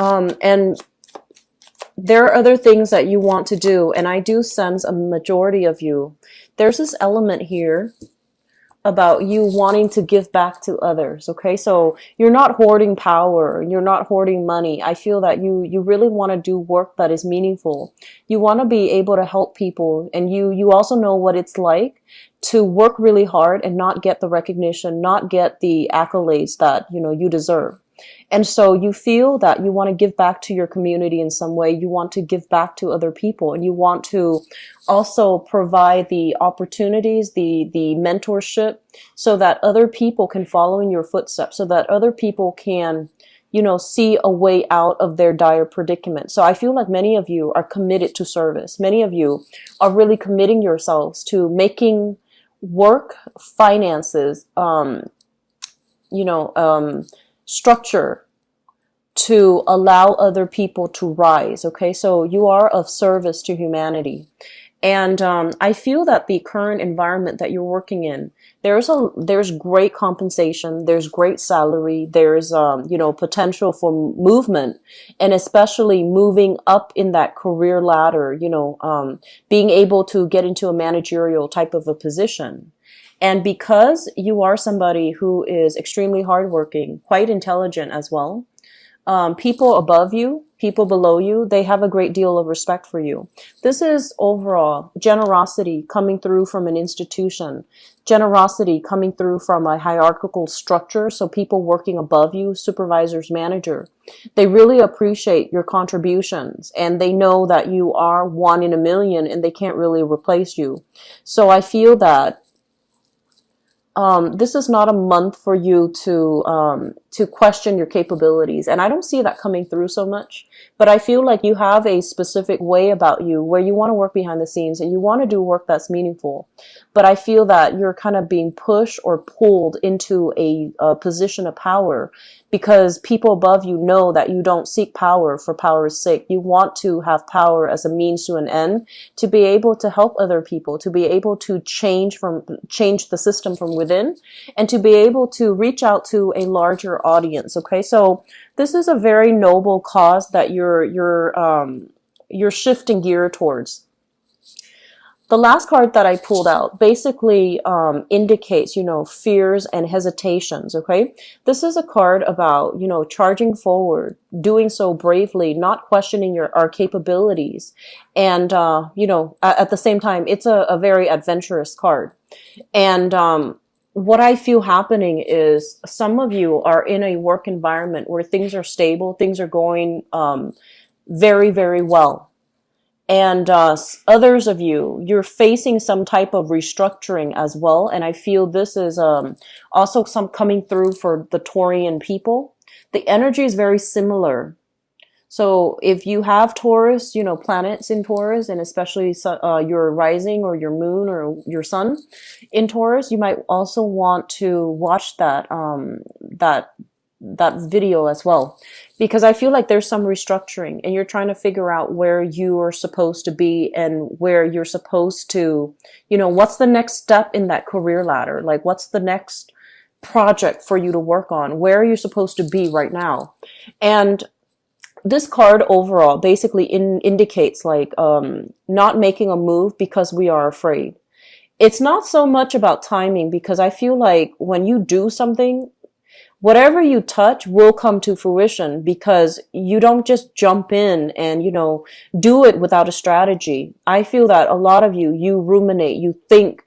And there are other things that you want to do, and I do sense a majority of you. There's this element here about you wanting to give back to others. Okay, so you're not hoarding power, you're not hoarding money. I feel that you really want to do work that is meaningful. You want to be able to help people, and you also know what it's like to work really hard and not get the recognition, not get the accolades that you deserve. And so you feel that you want to give back to your community in some way. You want to give back to other people, and you want to also provide the opportunities, the mentorship, so that other people can follow in your footsteps, so that other people can, see a way out of their dire predicament. So I feel like many of you are committed to service. Many of you are really committing yourselves to making work, finances, structure to allow other people to rise. Okay, so you are of service to humanity. And I feel that the current environment that you're working in, there's great compensation, there's great salary, there's potential for movement, and especially moving up in that career ladder, being able to get into a managerial type of a position. And because you are somebody who is extremely hardworking, quite intelligent as well, people above you, people below you, they have a great deal of respect for you. This is overall generosity coming through from an institution, generosity coming through from a hierarchical structure. So people working above you, supervisors, manager, they really appreciate your contributions, and they know that you are one in a million and they can't really replace you. So I feel that this is not a month for you to question your capabilities. And I don't see that coming through so much, but I feel like you have a specific way about you where you want to work behind the scenes and you want to do work that's meaningful. But I feel that you're kind of being pushed or pulled into a position of power because people above you know that you don't seek power for power's sake. You want to have power as a means to an end, to be able to help other people, to be able to change the system from within, and to be able to reach out to a larger audience. Okay, so this is a very noble cause that you're shifting gear towards. The last card that I pulled out basically indicates, fears and hesitations, okay? This is a card about, charging forward, doing so bravely, not questioning our capabilities. And, at the same time, it's a very adventurous card. And what I feel happening is some of you are in a work environment where things are stable, things are going very, very well. And others of you, you're facing some type of restructuring as well. And I feel this is also some coming through for the Taurian people. The energy is very similar. So if you have Taurus, planets in Taurus, and especially your rising or your moon or your sun in Taurus, you might also want to watch that video as well, because I feel like there's some restructuring and you're trying to figure out where you are supposed to be and where you're supposed to, what's the next step in that career ladder? Like, what's the next project for you to work on? Where are you supposed to be right now? And this card overall basically indicates like not making a move because we are afraid. It's not so much about timing, because I feel like when you do something, whatever you touch will come to fruition, because you don't just jump in and, do it without a strategy. I feel that a lot of you ruminate, you think,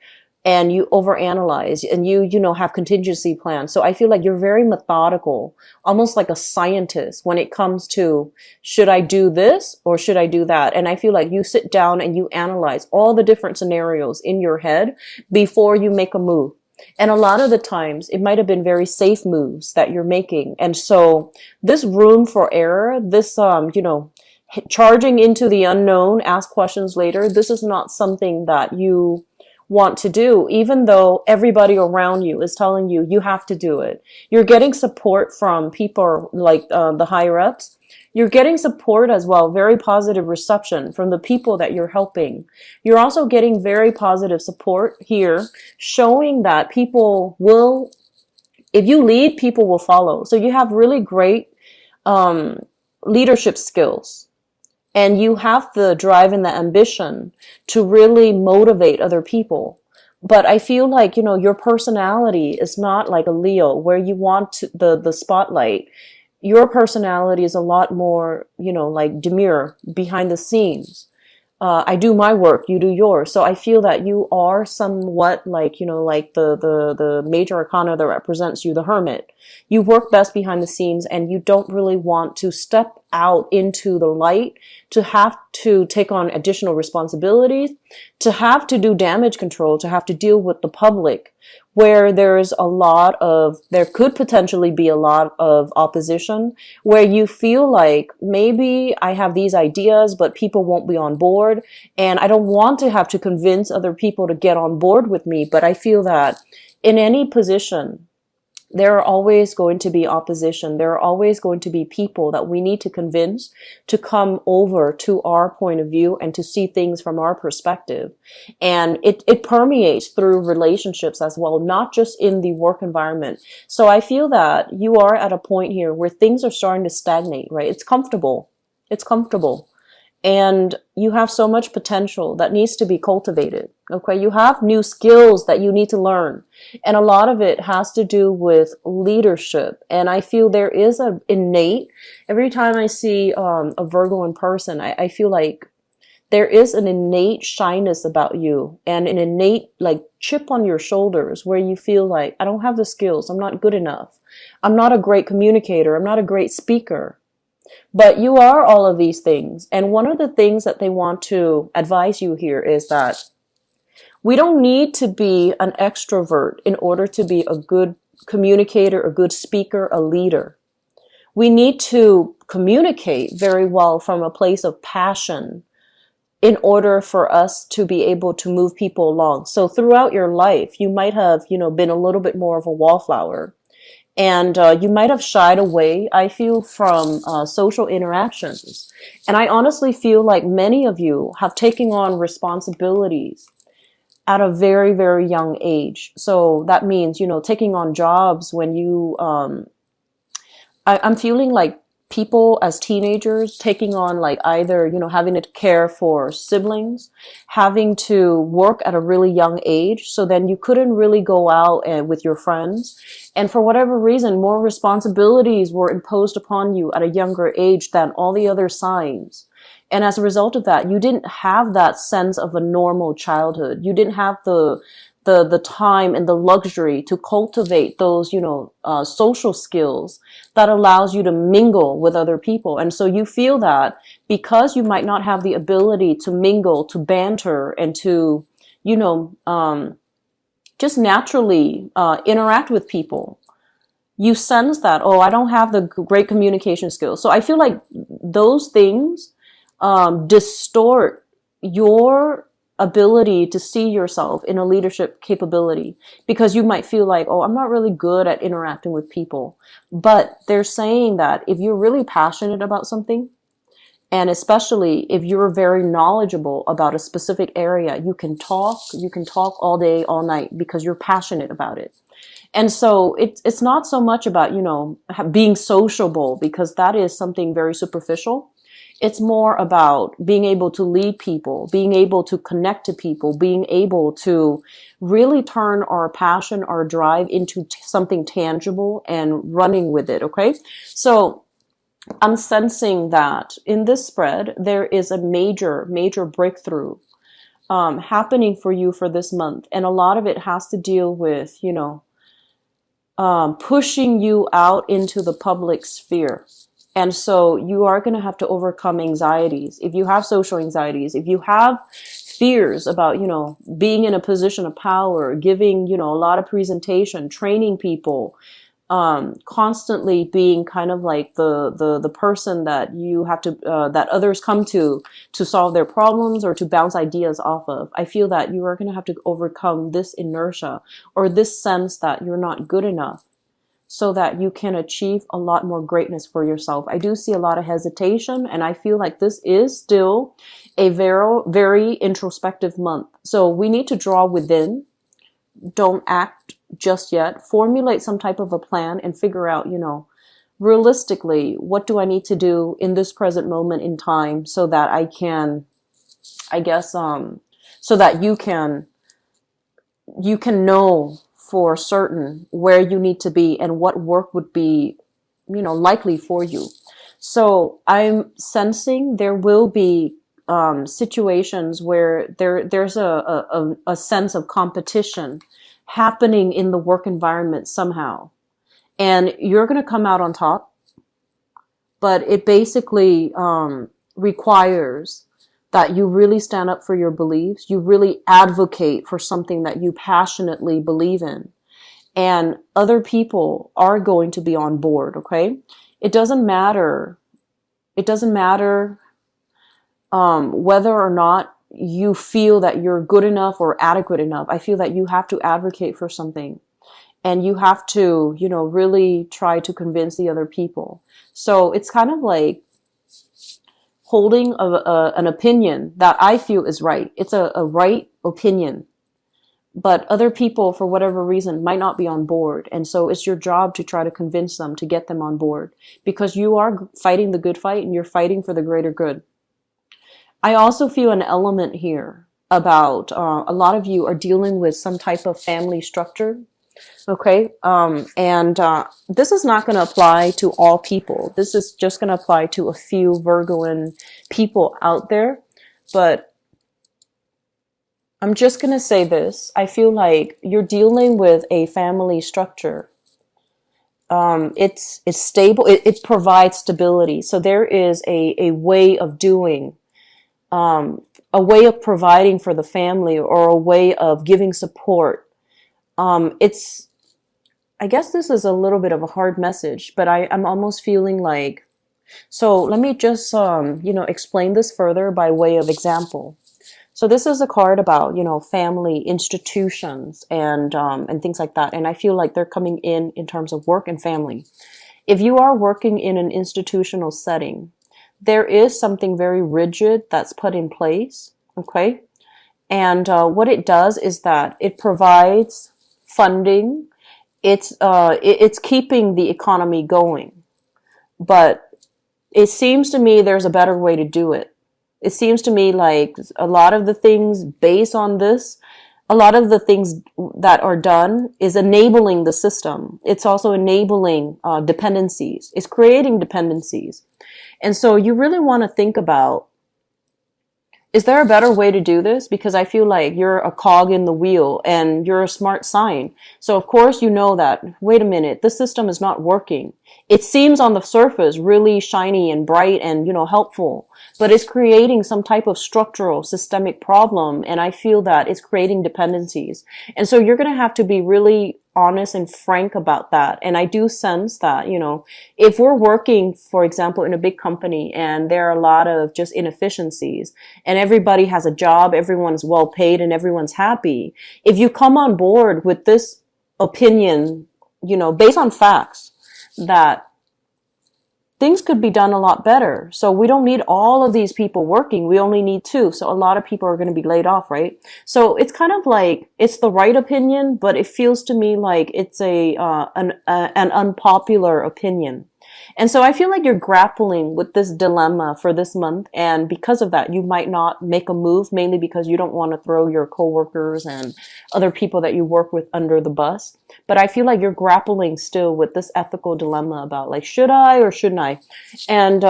and you overanalyze, and you have contingency plans. So I feel like you're very methodical, almost like a scientist when it comes to, should I do this or should I do that? And I feel like you sit down and you analyze all the different scenarios in your head before you make a move. And a lot of the times it might have been very safe moves that you're making. And so this room for error, this, charging into the unknown, ask questions later, this is not something that you want to do, even though everybody around you is telling you, you have to do it. You're getting support from people like the higher ups. You're getting support as well, very positive reception from the people that you're helping. You're also getting very positive support here, showing that people will, if you lead, people will follow. So you have really great leadership skills, and you have the drive and the ambition to really motivate other people. But I feel like, your personality is not like a Leo where you want the spotlight. Your personality is a lot more, like demure, behind the scenes. I do my work, you do yours. So I feel that you are somewhat like, like the major arcana that represents you, the hermit. You work best behind the scenes, and you don't really want to step out into the light, to have to take on additional responsibilities, to have to do damage control, to have to deal with the public, where there could potentially be a lot of opposition, where you feel like maybe I have these ideas, but people won't be on board. And I don't want to have to convince other people to get on board with me. But I feel that in any position, there are always going to be opposition. There are always going to be people that we need to convince to come over to our point of view and to see things from our perspective. And it permeates through relationships as well, not just in the work environment. So I feel that you are at a point here where things are starting to stagnate, right? It's comfortable. It's comfortable. And you have so much potential that needs to be cultivated. Okay. You have new skills that you need to learn. And a lot of it has to do with leadership. And I feel there is every time I see a Virgo in person, I feel like there is an innate shyness about you and an innate like chip on your shoulders where you feel like, I don't have the skills. I'm not good enough. I'm not a great communicator. I'm not a great speaker. But you are all of these things. And one of the things that they want to advise you here is that we don't need to be an extrovert in order to be a good communicator, a good speaker, a leader. We need to communicate very well from a place of passion in order for us to be able to move people along. So throughout your life, you might have, been a little bit more of a wallflower. And you might have shied away, I feel, from social interactions. And I honestly feel like many of you have taken on responsibilities at a very, very young age. So that means, taking on jobs when I'm feeling like people as teenagers taking on like either, having to care for siblings, having to work at a really young age. So then you couldn't really go out and with your friends. And for whatever reason, more responsibilities were imposed upon you at a younger age than all the other signs. And as a result of that, you didn't have that sense of a normal childhood. You didn't have the time and the luxury to cultivate those, social skills that allows you to mingle with other people. And so you feel that because you might not have the ability to mingle, to banter, and to, just naturally interact with people, you sense that, oh, I don't have the great communication skills. So I feel like those things distort your ability to see yourself in a leadership capability, because you might feel like, oh, I'm not really good at interacting with people. But they're saying that if you're really passionate about something, and especially if you're very knowledgeable about a specific area, you can talk all day, all night, because you're passionate about it. And so it's not so much about, being sociable, because that is something very superficial. It's more about being able to lead people, being able to connect to people, being able to really turn our passion, our drive into something tangible and running with it. Okay. So I'm sensing that in this spread, there is a major, major breakthrough happening for you for this month. And a lot of it has to deal with, pushing you out into the public sphere. And so you are going to have to overcome anxieties. If you have social anxieties, if you have fears about, being in a position of power, giving, a lot of presentation, training people, constantly being kind of like the person that you have to, that others come to solve their problems or to bounce ideas off of. I feel that you are going to have to overcome this inertia or this sense that you're not good enough, so that you can achieve a lot more greatness for yourself. I do see a lot of hesitation, and I feel like this is still a very, very introspective month. So we need to draw within. Don't act just yet. Formulate some type of a plan and figure out, realistically, what do I need to do in this present moment in time so that I can, I guess, so that you can know for certain where you need to be and what work would be, likely for you. So I'm sensing there will be situations where there's a sense of competition happening in the work environment somehow. And you're going to come out on top, but it basically requires that you really stand up for your beliefs. You really advocate for something that you passionately believe in. And other people are going to be on board, okay? It doesn't matter. It doesn't matter whether or not you feel that you're good enough or adequate enough. I feel that you have to advocate for something. And you have to, really try to convince the other people. So it's kind of like holding an opinion that I feel is right. It's a right opinion. But other people, for whatever reason, might not be on board. And so it's your job to try to convince them, to get them on board. Because you are fighting the good fight and you're fighting for the greater good. I also feel an element here about a lot of you are dealing with some type of family structure. Okay, and this is not going to apply to all people. This is just going to apply to a few Virgoan people out there. But I'm just going to say this. I feel like you're dealing with a family structure. It's stable. It provides stability. So there is a way of doing, a way of providing for the family, or a way of giving support. I guess this is a little bit of a hard message, but I'm almost feeling like, so let me just, explain this further by way of example. So this is a card about, family institutions and things like that. And I feel like they're coming in terms of work and family. If you are working in an institutional setting, there is something very rigid that's put in place. Okay. And what it does is that it provides funding. It's keeping the economy going, but it seems to me there's a better way to do it. It seems to me like a lot of the things based on this, a lot of the things that are done is enabling the system. It's also enabling dependencies. It's creating dependencies. And so you really want to think about, is there a better way to do this? Because I feel like you're a cog in the wheel and you're a smart sign. So of course you know that, wait a minute, this system is not working. It seems on the surface really shiny and bright and, helpful, but it's creating some type of structural systemic problem. And I feel that it's creating dependencies. And so you're going to have to be really honest and frank about that. And I do sense that, if we're working, for example, in a big company and there are a lot of just inefficiencies and everybody has a job, everyone's well paid and everyone's happy. If you come on board with this opinion, based on facts, that things could be done a lot better. So we don't need all of these people working. We only need 2. So a lot of people are going to be laid off, right? So it's kind of like, it's the right opinion, but it feels to me like it's an unpopular opinion. And so I feel like you're grappling with this dilemma for this month. And because of that, you might not make a move, mainly because you don't want to throw your coworkers and other people that you work with under the bus. But I feel like you're grappling still with this ethical dilemma about like, should I or shouldn't I? And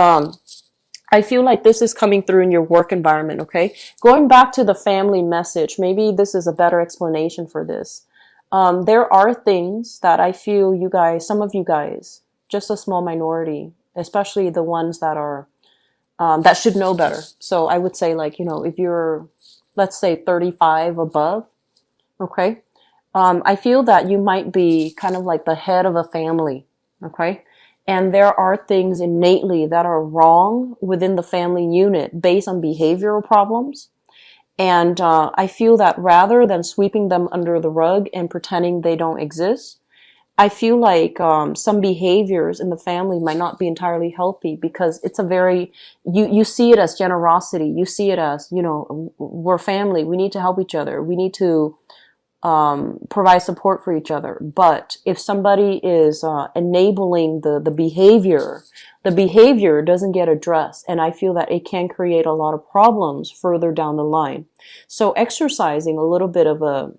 I feel like this is coming through in your work environment, okay? Going back to the family message, maybe this is a better explanation for this. There are things that I feel you guys, some of you guys, just a small minority, especially the ones that are, that should know better. So I would say like, if you're, let's say 35 above, okay? I feel that you might be kind of like the head of a family, okay? And there are things innately that are wrong within the family unit based on behavioral problems. And I feel that rather than sweeping them under the rug and pretending they don't exist, I feel like some behaviors in the family might not be entirely healthy because it's a very, you see it as generosity. You see it as, we're family. We need to help each other. We need to provide support for each other. But if somebody is enabling the behavior doesn't get addressed. And I feel that it can create a lot of problems further down the line. So exercising a little bit of a,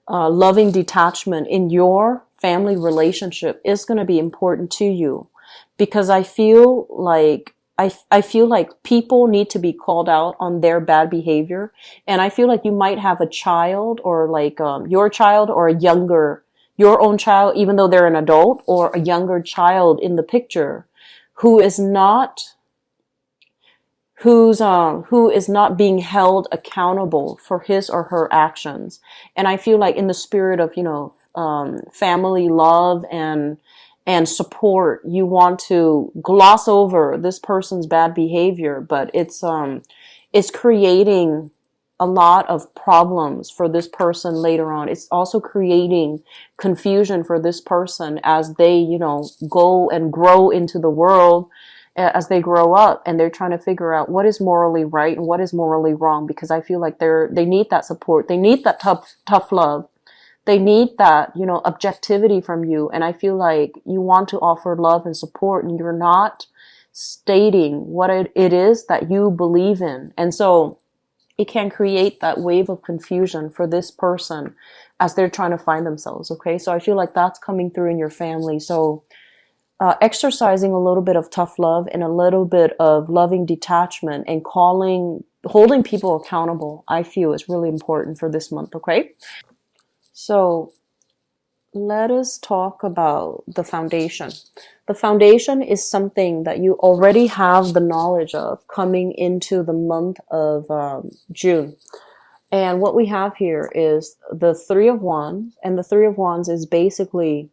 loving detachment in your family relationship is going to be important to you, because I feel like people need to be called out on their bad behavior. And I feel like you might have a child, or like your child, or your own child, even though they're an adult, or a younger child in the picture who is not being held accountable for his or her actions. And I feel like in the spirit of, family love and support, you want to gloss over this person's bad behavior, but it's creating a lot of problems for this person later on. It's also creating confusion for this person as they, go and grow into the world, as they grow up, and they're trying to figure out what is morally right and what is morally wrong, because I feel like they need that support. They need that tough love. They need that, objectivity from you. And I feel like you want to offer love and support, and you're not stating what it is that you believe in. And so it can create that wave of confusion for this person as they're trying to find themselves. Okay. So I feel like that's coming through in your family. So exercising a little bit of tough love and a little bit of loving detachment and holding people accountable, I feel is really important for this month. Okay. So let us talk about the foundation. The foundation is something that you already have the knowledge of coming into the month of June. And what we have here is the Three of Wands. And the Three of Wands is basically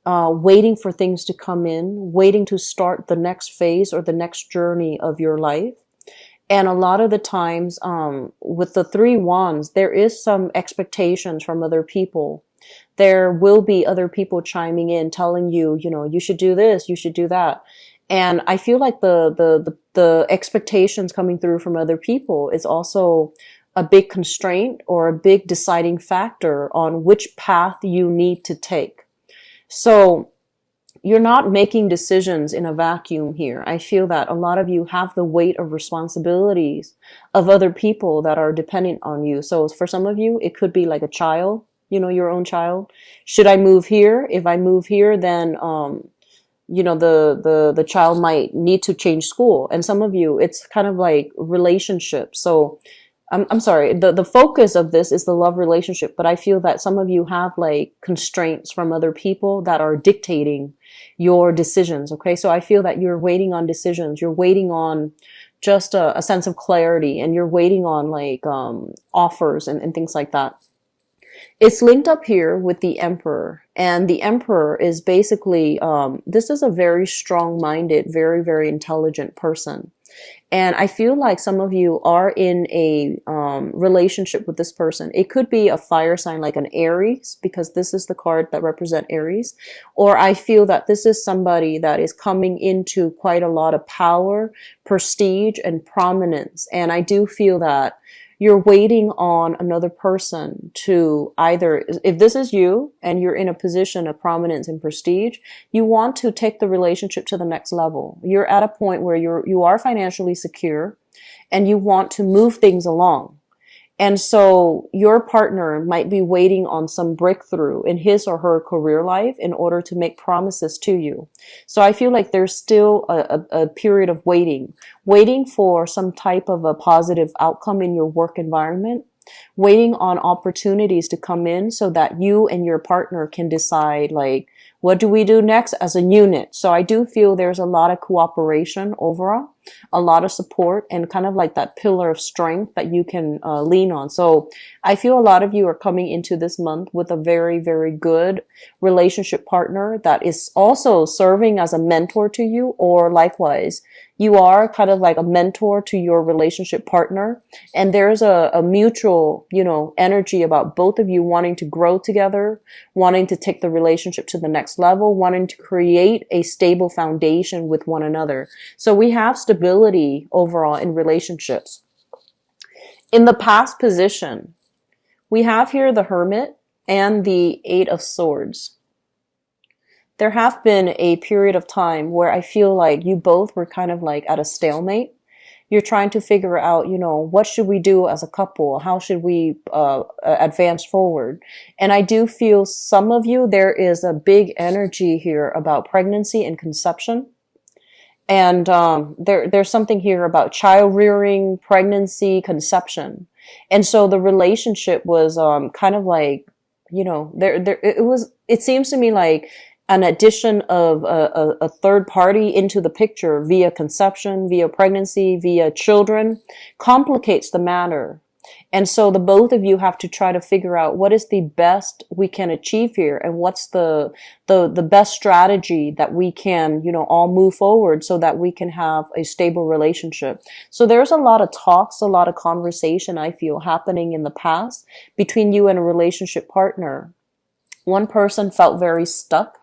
waiting for things to come in, waiting to start the next phase or the next journey of your life. And a lot of the times with the Three Wands, there is some expectations from other people. There will be other people chiming in, telling you, you should do this, you should do that. And I feel like the expectations coming through from other people is also a big constraint or a big deciding factor on which path you need to take. So you're not making decisions in a vacuum here. I feel that a lot of you have the weight of responsibilities of other people that are dependent on you. So for some of you, it could be like a child, your own child. Should I move here? If I move here, then, the child might need to change school. And some of you, it's kind of like relationships. So I'm sorry, the focus of this is the love relationship, but I feel that some of you have like constraints from other people that are dictating your decisions. Okay. So I feel that you're waiting on decisions. You're waiting on just a sense of clarity, and you're waiting on like, offers and things like that. It's linked up here with the Emperor, and the Emperor is basically, this is a very strong-minded, very, very intelligent person. And I feel like some of you are in a relationship with this person. It could be a fire sign like an Aries, because this is the card that represents Aries. Or I feel that this is somebody that is coming into quite a lot of power, prestige, and prominence. And I do feel that you're waiting on another person to either, if this is you and you're in a position of prominence and prestige, you want to take the relationship to the next level. You're at a point where you are financially secure and you want to move things along. And so your partner might be waiting on some breakthrough in his or her career life in order to make promises to you. So I feel like there's still a period of waiting for some type of a positive outcome in your work environment, waiting on opportunities to come in so that you and your partner can decide, like, what do we do next as a unit? So I do feel there's a lot of cooperation overall, a lot of support, and kind of like that pillar of strength that you can lean on. So I feel a lot of you are coming into this month with a very, very good relationship partner that is also serving as a mentor to you, or likewise, you are kind of like a mentor to your relationship partner. And there's a mutual, energy about both of you wanting to grow together, wanting to take the relationship to the next level, wanting to create a stable foundation with one another. So we have stability overall in relationships. In the past position, We have here the Hermit and the Eight of Swords. There have been a period of time where I feel like you both were kind of like at a stalemate. You're trying to figure out, what should we do as a couple? How should we advance forward? And I do feel some of you, there is a big energy here about pregnancy and conception. And there's something here about child rearing, pregnancy, conception. And so the relationship was kind of like, it seems to me like an addition of a third party into the picture via conception, via pregnancy, via children complicates the matter. And so the both of you have to try to figure out what is the best we can achieve here, and what's the best strategy that we can, all move forward so that we can have a stable relationship. So there's a lot of talks, a lot of conversation I feel happening in the past between you and a relationship partner. One person felt very stuck.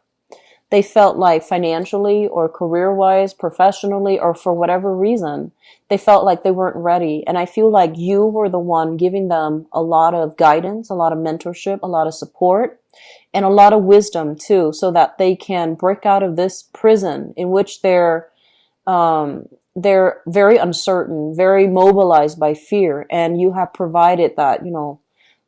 They felt like financially or career-wise, professionally, or for whatever reason, they felt like they weren't ready. And I feel like you were the one giving them a lot of guidance, a lot of mentorship, a lot of support, and a lot of wisdom too, so that they can break out of this prison in which they're very uncertain, very mobilized by fear. And you have provided that,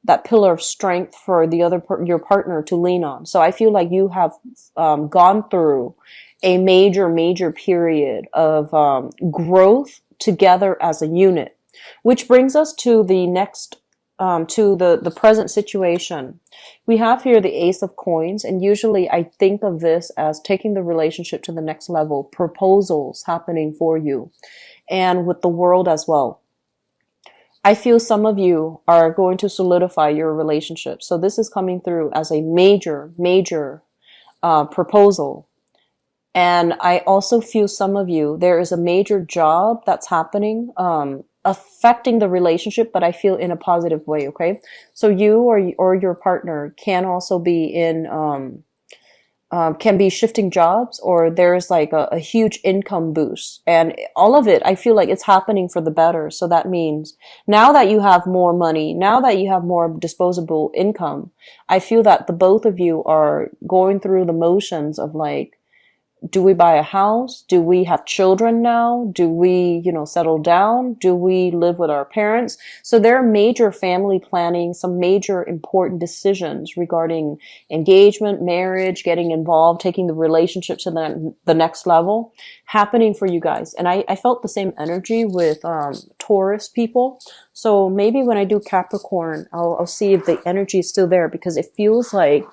that pillar of strength for your partner to lean on. So I feel like you have gone through a major period of growth together as a unit, which brings us to the next, to the present situation. We have here the Ace of Coins, and usually I think of this as taking the relationship to the next level, proposals happening for you, and with the World as well. I feel some of you are going to solidify your relationship. So this is coming through as a major proposal. And I also feel some of you, there is a major job that's happening, affecting the relationship, but I feel in a positive way, okay? So you or your partner can also be can be shifting jobs, or there's like a huge income boost, and all of it, I feel like it's happening for the better. So that means now that you have more money, now that you have more disposable income, I feel that the both of you are going through the motions of like, do we buy a house? Do we have children now? Do we, settle down? Do we live with our parents? So there are major family planning, some major important decisions regarding engagement, marriage, getting involved, taking the relationship to the next level happening for you guys. And I felt the same energy with Taurus people. So maybe when I do Capricorn, I'll see if the energy is still there, because it feels like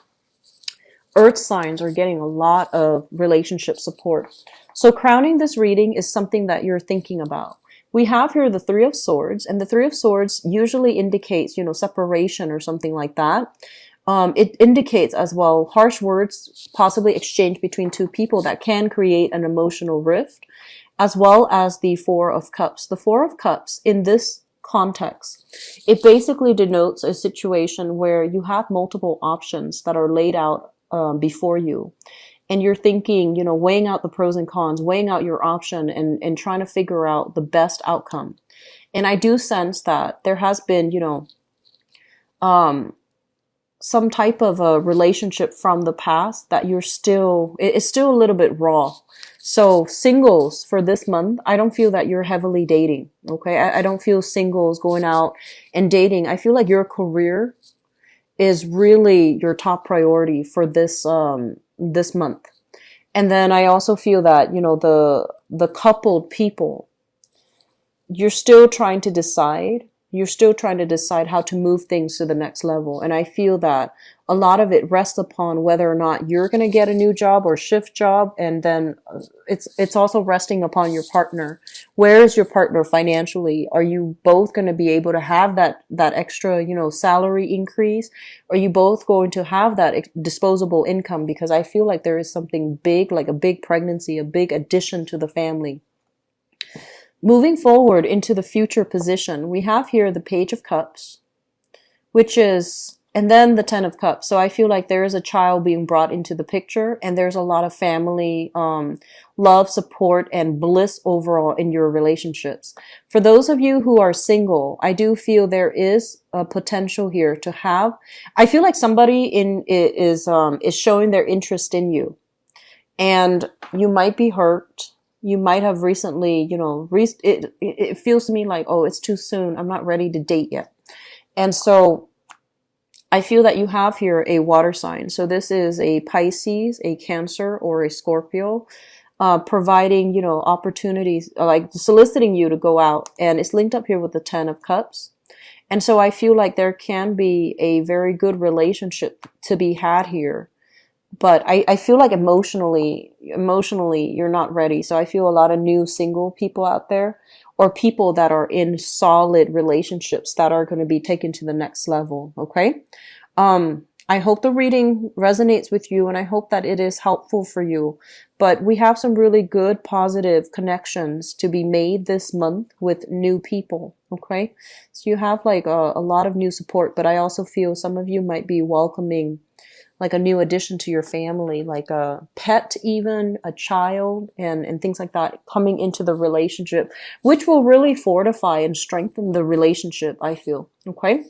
Earth signs are getting a lot of relationship support. So crowning this reading is something that you're thinking about. We have here the Three of Swords, and the Three of Swords usually indicates, separation or something like that. It indicates as well harsh words possibly exchanged between two people that can create an emotional rift, as well as the Four of Cups. The Four of Cups in this context, it basically denotes a situation where you have multiple options that are laid out before you, and you're thinking, weighing out the pros and cons, weighing out your option, and trying to figure out the best outcome. And I do sense that there has been, some type of a relationship from the past that it's still a little bit raw. So singles for this month, I don't feel that you're heavily dating. Okay. I don't feel singles going out and dating. I feel like your career is really your top priority for this month. And then I also feel that, the coupled people, you're still trying to decide how to move things to the next level. And I feel that a lot of it rests upon whether or not you're going to get a new job or shift job. And then it's also resting upon your partner. Where is your partner financially? Are you both going to be able to have that extra, salary increase? Are you both going to have that disposable income? Because I feel like there is something big, like a big pregnancy, a big addition to the family. Moving forward into the future position, we have here the Page of Cups, which is And then the Ten of Cups. So I feel like there is a child being brought into the picture, and there's a lot of family, love, support, and bliss overall in your relationships. For those of you who are single, I do feel there is a potential here to have. I feel like somebody is showing their interest in you, and you might be hurt. You might have recently, it feels to me like, oh, it's too soon. I'm not ready to date yet. And so I feel that you have here a water sign. So this is a Pisces, a Cancer, or a Scorpio, providing, opportunities, like soliciting you to go out. And it's linked up here with the Ten of Cups. And so I feel like there can be a very good relationship to be had here. But I feel like emotionally, you're not ready. So I feel a lot of new single people out there, or people that are in solid relationships that are going to be taken to the next level. Okay. I hope the reading resonates with you, and I hope that it is helpful for you. But we have some really good, positive connections to be made this month with new people. Okay. So you have like a lot of new support, but I also feel some of you might be welcoming like a new addition to your family, like a pet, even a child, and things like that coming into the relationship, which will really fortify and strengthen the relationship, I feel. Okay.